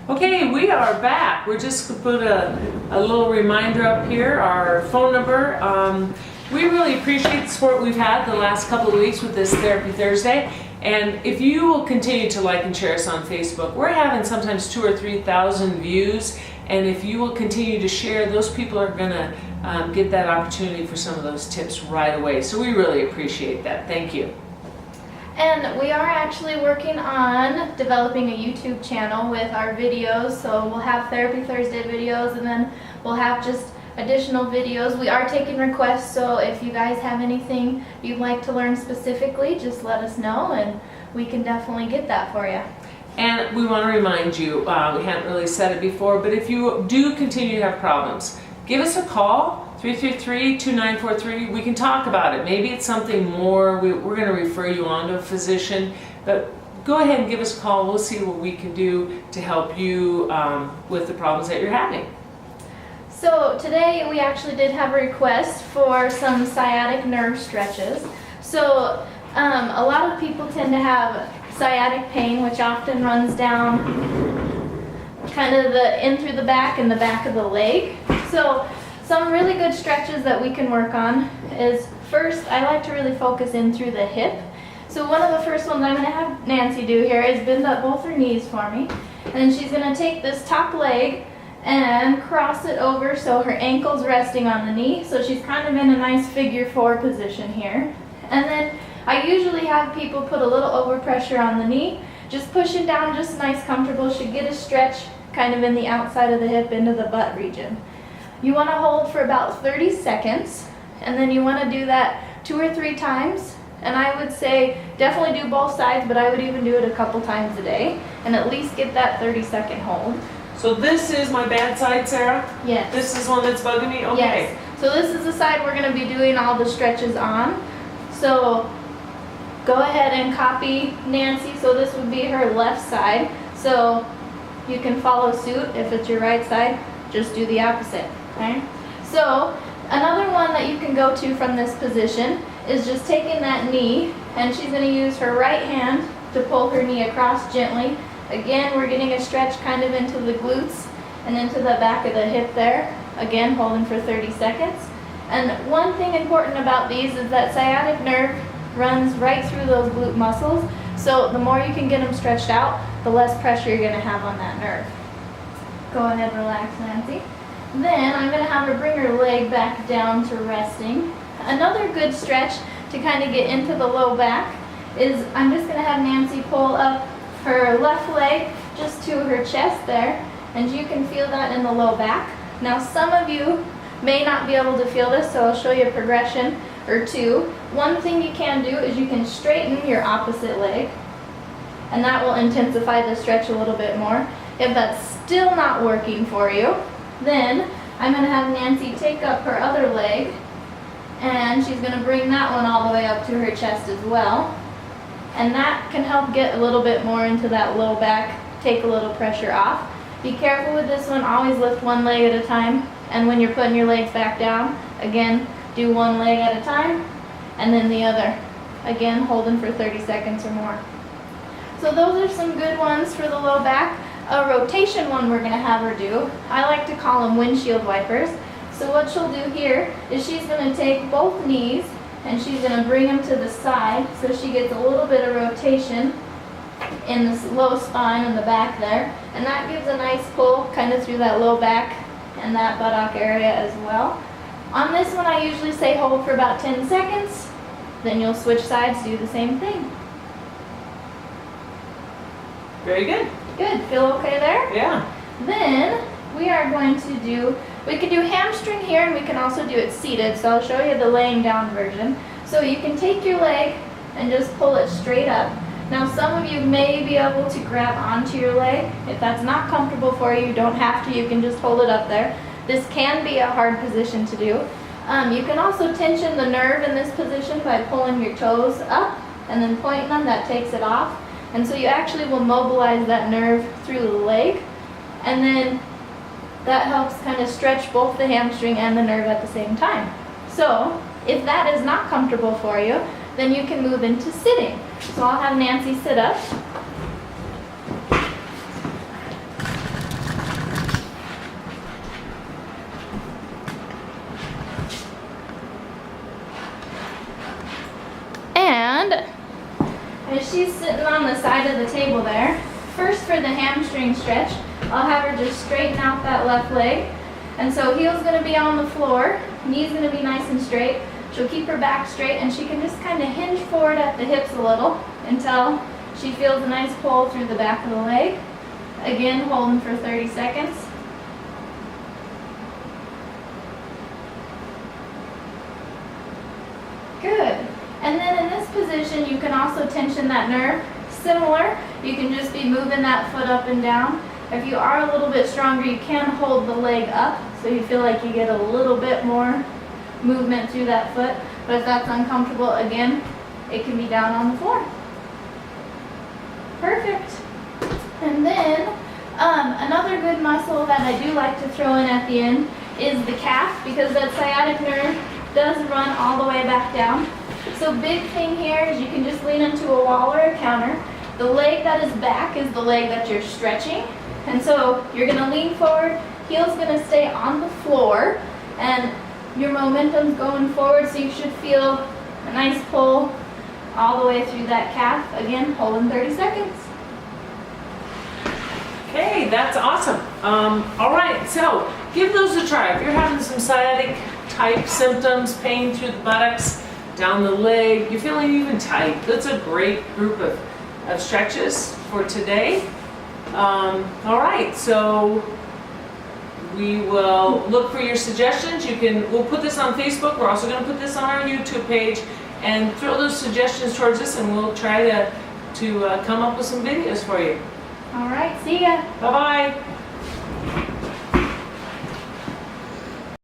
Okay, we are back. We're just going to put a little reminder up here, our phone number. We really appreciate the support we've had the last couple of weeks with this Therapy Thursday. And if you will continue to like and share us on Facebook, we're having sometimes 2,000 or 3,000 views. And if you will continue to share, those people are going to get that opportunity for some of those tips right away. So we really appreciate that. Thank you. And we are actually working on developing a YouTube channel with our videos. So we'll have Therapy Thursday videos, and then we'll have just additional videos. We are taking requests, so if you guys have anything you'd like to learn specifically, just let us know and we can definitely get that for you. And we want to remind you, we hadn't really said it before, but if you do continue to have problems, give us a call, 333-2943. We can talk about it. Maybe it's something more. We're going to refer you on to a physician, but go ahead and give us a call. We'll see what we can do to help you with the problems that you're having. So today we actually did have a request for some sciatic nerve stretches. So a lot of people tend to have sciatic pain, which often runs down kind of in through the back and the back of the leg. So some really good stretches that we can work on is, first, I like to really focus in through the hip. So one of the first ones I'm going to have Nancy do here is bend up both her knees for me. And then she's going to take this top leg and cross it over so her ankle's resting on the knee. So she's kind of in a nice figure 4 position here. And then I usually have people put a little overpressure on the knee, just push it down just nice, comfortable. Should get a stretch kind of in the outside of the hip into the butt region. You want to hold for about 30 seconds, and then you want to do that 2 or 3 times. And I would say definitely do both sides, but I would even do it a couple times a day and at least get that 30-second hold. So this is my bad side, Sarah? Yes. This is one that's bugging me? Okay. Yes. So this is the side we're going to be doing all the stretches on. So go ahead and copy Nancy. So this would be her left side. So you can follow suit. If it's your right side, just do the opposite. Okay? So another one that you can go to from this position is just taking that knee, and she's going to use her right hand to pull her knee across gently. Again, we're getting a stretch kind of into the glutes and into the back of the hip there. Again, holding for 30 seconds. And one thing important about these is that sciatic nerve runs right through those glute muscles. So the more you can get them stretched out, the less pressure you're going to have on that nerve. Go ahead and relax, Nancy. Then I'm going to have her bring her leg back down to resting. Another good stretch to kind of get into the low back is I'm just going to have Nancy pull up her left leg just to her chest there, and you can feel that in the low back. Now some of you may not be able to feel this, so I'll show you a progression or two. One thing you can do is you can straighten your opposite leg, and that will intensify the stretch a little bit more. If that's still not working for you, then I'm going to have Nancy take up her other leg, and she's going to bring that one all the way up to her chest as well. And that can help get a little bit more into that low back, take a little pressure off. Be careful with this one, always lift one leg at a time. And when you're putting your legs back down, again, do one leg at a time, and then the other. Again, holding for 30 seconds or more. So those are some good ones for the low back. A rotation one we're going to have her do, I like to call them windshield wipers. So what she'll do here is she's going to take both knees and she's going to bring them to the side so she gets a little bit of rotation in this low spine in the back there. And that gives a nice pull kind of through that low back and that buttock area as well. On this one I usually say hold for about 10 seconds. Then you'll switch sides, do the same thing. Very good. Good. Feel okay there? Yeah. Then we are going to do, we can do hamstring here, and we can also do it seated. So I'll show you the laying down version. So you can take your leg and just pull it straight up. Now some of you may be able to grab onto your leg. If that's not comfortable for you, you don't have to. You can just hold it up there. This can be a hard position to do. You can also tension the nerve in this position by pulling your toes up and then pointing them. That takes it off. And so you actually will mobilize that nerve through the leg. And then that helps kind of stretch both the hamstring and the nerve at the same time. So if that is not comfortable for you, then you can move into sitting. So I'll have Nancy sit up. the side of the table there. First for the hamstring stretch, I'll have her just straighten out that left leg. And so heel's gonna be on the floor, knee's gonna be nice and straight. She'll keep her back straight and she can just kind of hinge forward at the hips a little until she feels a nice pull through the back of the leg. Again, holding for 30 seconds. Good. And then in this position, you can also tension that nerve. Similar, you can just be moving that foot up and down. If you are a little bit stronger, you can hold the leg up so you feel like you get a little bit more movement through that foot. But if that's uncomfortable, again, it can be down on the floor. Perfect. And then another good muscle that I do like to throw in at the end is the calf, because that sciatic nerve does run all the way back down. So big thing here is you can just lean into a wall or a counter. The leg that is back is the leg that you're stretching. And so you're gonna lean forward, heel's gonna stay on the floor, and your momentum's going forward, so you should feel a nice pull all the way through that calf. Again, holding 30 seconds. Okay, that's awesome. All right, so give those a try. If you're having some sciatic type symptoms, pain through the buttocks, down the leg, you're feeling even tight, that's a great group of stretches for today. All right, so we will look for your suggestions. We'll put this on Facebook. We're also going to put this on our YouTube page, and throw those suggestions towards us, and we'll try to come up with some videos for you. All right, see ya. Bye-bye.